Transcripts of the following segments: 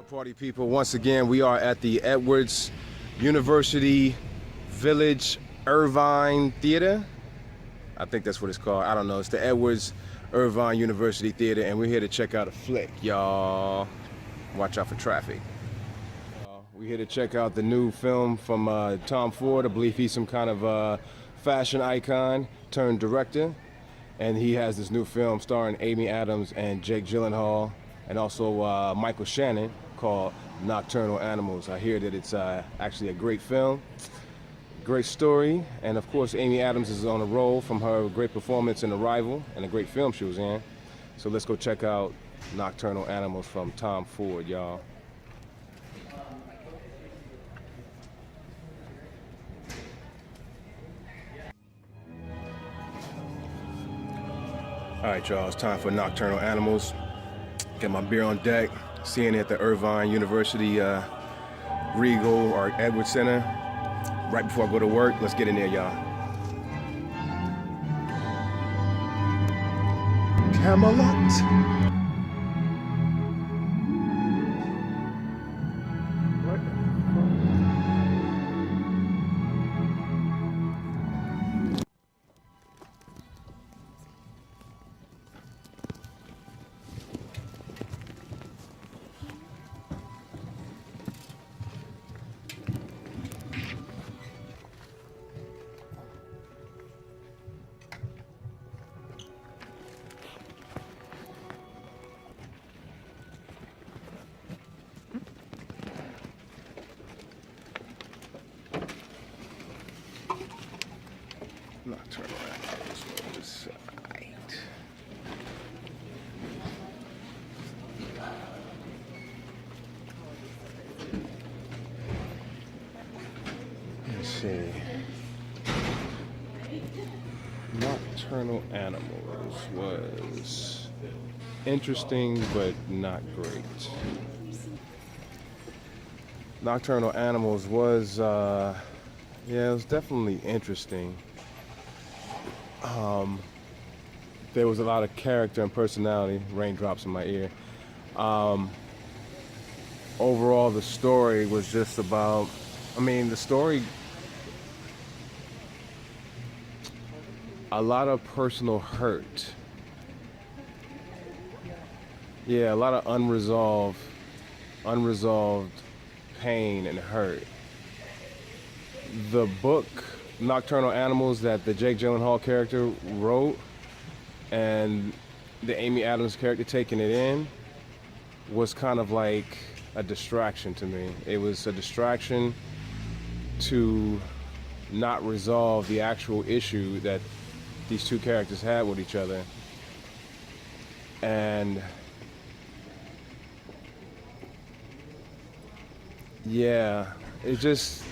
Party people, once again we are at the Edwards University Village Irvine Theater. I think that's what it's called. I don't know. It's the Edwards Irvine University Theater, and we're here to check out a flick, y'all. Watch out for traffic. We're here to check out the new film from Tom Ford. I believe he's some kind of fashion icon turned director, and he has this new film starring Amy Adams and Jake Gyllenhaal, and also Michael Shannon, called Nocturnal Animals. I hear that it's actually a great film, great story, and of course Amy Adams is on a roll from her great performance in Arrival and a great film she was in. So let's go check out Nocturnal Animals from Tom Ford, y'all. All right, y'all, it's time for Nocturnal Animals. Get my beer on deck. Seeing it at the Irvine University Regal or Edwards Center right before I go to work. Let's get in there, y'all. Camelot. Nocturnal Animals on the side. Let's see. Nocturnal Animals was interesting, but not great. Nocturnal Animals was, yeah, it was definitely interesting. There was a lot of character and personality. Raindrops in my ear. Overall, the story was just about, the story, a lot of personal hurt. Yeah, a lot of unresolved pain and hurt. The book Nocturnal Animals that the Jake Gyllenhaal character wrote and the Amy Adams character taking it in was kind of like a distraction to me. It was a distraction to not resolve the actual issue that these two characters had with each other. And yeah, it just,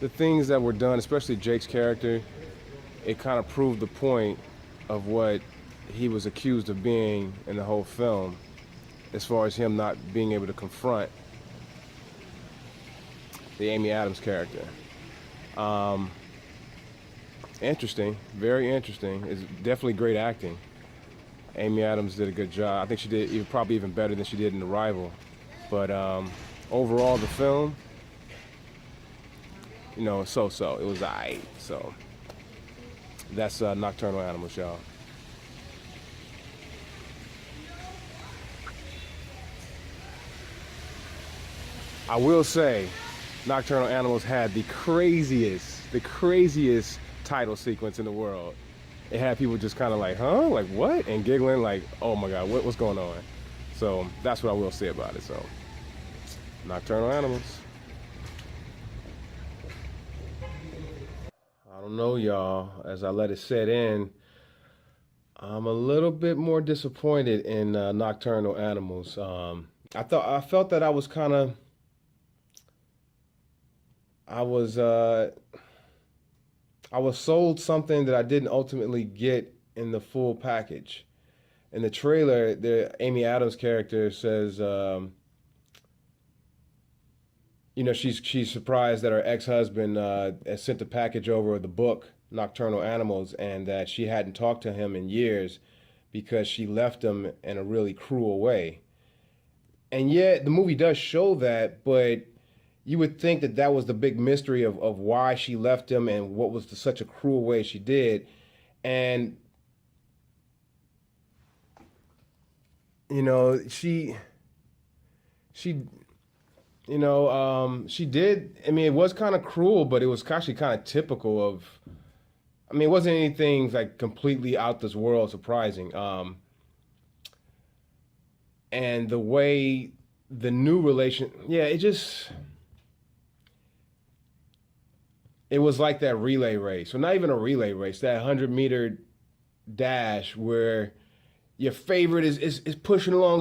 the things that were done, especially Jake's character, it kind of proved the point of what he was accused of being in the whole film, as far as him not being able to confront the Amy Adams character. Interesting, very interesting. It's definitely great acting. Amy Adams did a good job. I think she did probably even better than she did in Arrival. But overall, the film, so-so. It was aight. So that's Nocturnal Animals, y'all. I will say, Nocturnal Animals had the craziest title sequence in the world. It had people just kind of like, huh? Like, what? And giggling like, oh my God, what's going on? So that's what I will say about it. So, Nocturnal Animals. I don't know, y'all. As I let it set in, I'm a little bit more disappointed in Nocturnal Animals. I felt that I was kind of, I was sold something that I didn't ultimately get in the full package. In the trailer, the Amy Adams character says, she's surprised that her ex-husband has sent a package over of the book Nocturnal Animals, and that she hadn't talked to him in years because she left him in a really cruel way. And yet the movie does show that, but you would think that that was the big mystery of why she left him and what was such a cruel way she did. And, you know, she she did. I mean, it was kind of cruel, but it was actually kind of typical of. I mean, it wasn't anything like completely out this world surprising. And the way the new relation, yeah, it was like that relay race, or not even a relay race, that 100-meter dash where your favorite is pushing along,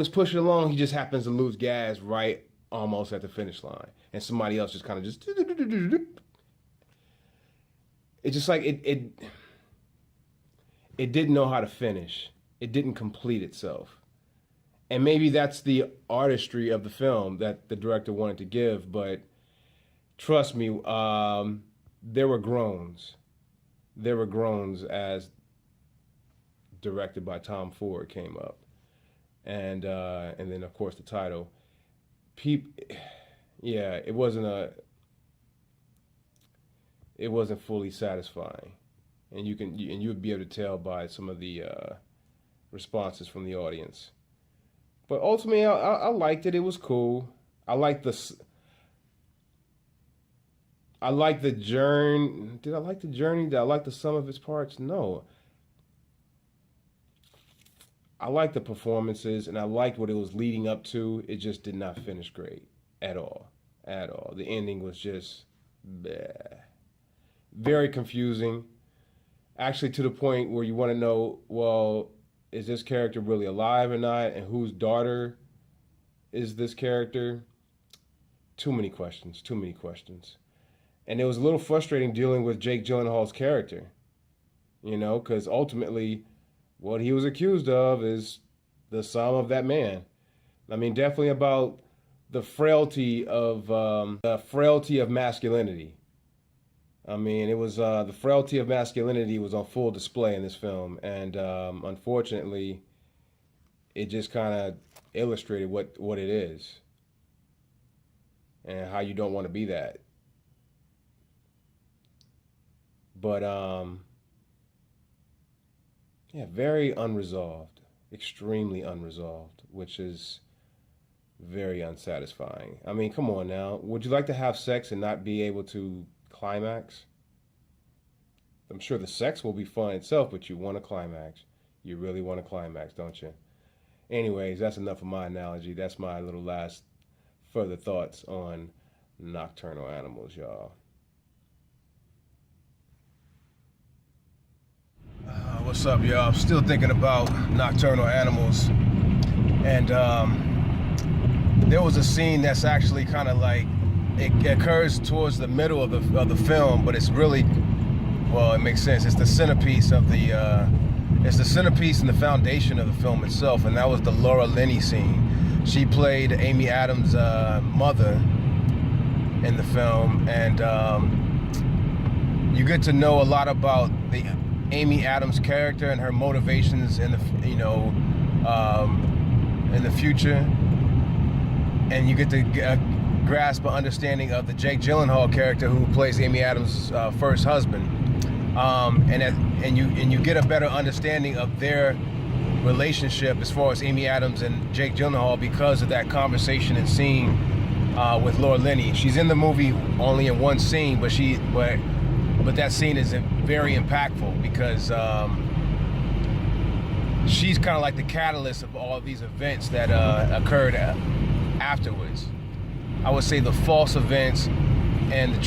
he just happens to lose gas right almost at the finish line, and somebody else just kind of just. It's just like it didn't know how to finish. It didn't complete itself. And maybe that's the artistry of the film that the director wanted to give, but trust me, there were groans. There were groans as directed by Tom Ford came up. And then of course the title. Yeah, it wasn't fully satisfying. And you would be able to tell by some of the responses from the audience. But ultimately, I liked it. It was cool. I liked the journey. Did I like the journey? Did I like the sum of its parts? No. I liked the performances, and I liked what it was leading up to. It just did not finish great at all. At all. The ending was just bleh. Very confusing. Actually, to the point where you want to know, well, is this character really alive or not? And whose daughter is this character? Too many questions. And it was a little frustrating dealing with Jake Gyllenhaal's character, because ultimately what he was accused of is the sum of that man. I mean, definitely about the frailty of masculinity. I mean, it was the frailty of masculinity was on full display in this film, and unfortunately, it just kind of illustrated what it is and how you don't want to be that. But yeah, very unresolved, extremely unresolved, which is very unsatisfying. I mean, come on now, would you like to have sex and not be able to climax? I'm sure the sex will be fun itself, but you want a climax. You really want a climax, don't you? Anyways, that's enough of my analogy. That's my little last further thoughts on Nocturnal Animals, y'all. What's up, y'all? I'm still thinking about Nocturnal Animals, and there was a scene that's actually kind of like it occurs towards the middle of the film, but it's really, well, it makes sense. It's the centerpiece of it's the centerpiece and the foundation of the film itself, and that was the Laura Linney scene. She played Amy Adams' mother in the film, and you get to know a lot about the Amy Adams character and her motivations in the future, and you get to grasp an understanding of the Jake Gyllenhaal character who plays Amy Adams' first husband, and you get a better understanding of their relationship as far as Amy Adams and Jake Gyllenhaal because of that conversation and scene with Laura Linney. She's in the movie only in one scene, but that scene is very impactful because she's kind of like the catalyst of all of these events that occurred afterwards. I would say the false events and the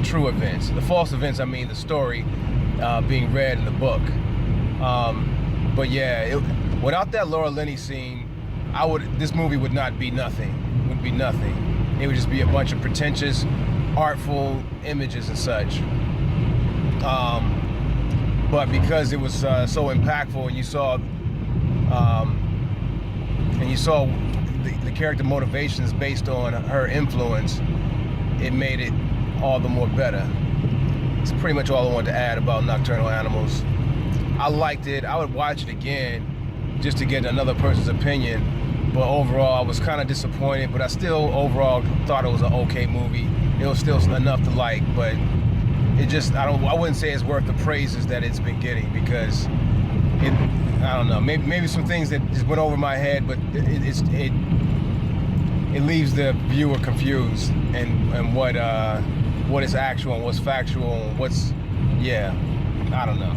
true events. The false events, I mean the story being read in the book. But yeah, without that Laura Linney scene, this movie would not be nothing. Would be nothing. It would just be a bunch of pretentious, artful images and such. But because it was so impactful, and you saw the character motivations based on her influence, it made it all the more better. It's pretty much all I wanted to add about Nocturnal Animals. I liked it. I would watch it again just to get another person's opinion. but overall I was kind of disappointed. But I still overall thought it was an okay movie. It was still enough to like, but it just I wouldn't say it's worth the praises that it's been getting, because I don't know, maybe some things that just went over my head, but it leaves the viewer confused and what is actual and what's factual and what's I don't know.